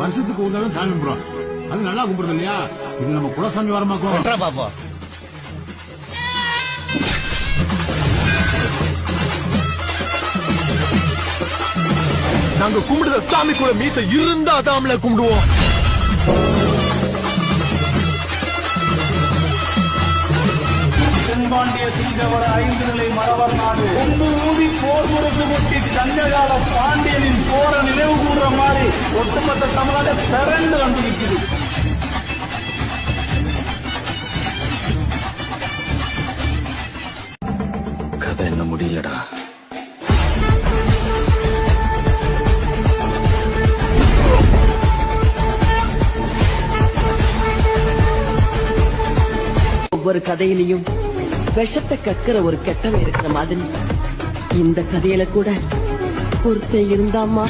வருஷத்துக்கு ஒரு தடவை சாமி கும்பிடுறோம். அது நல்லா கும்பிடுறது இல்லையா? இது நம்ம குலசாமி வரமாக்கும். பாப்போம். நாங்க கும்பிடுற சாமி கூட மீச இருந்தா தாமல கும்பிடுவோம். தென்பாண்டிய சிங்கவர 5 நிலை மரவர் நாடு கொண்டு ஊதி போர் முரசு கொட்டி சங்ககால பாண்டியனின் போர நினைவு கூடுற மாதிரி ஒட்டுமொத்த தமிழ்நாடு திரண்டு வந்து நிற்குது. கதை என்ன முடியலடா. ஒவ்வொரு கதையிலையும் விஷத்தை கக்கிற ஒரு கெட்டவன் இருக்கிற மாதிரி இந்த கதையில கூட ஒருத்தன் இருந்தாமா.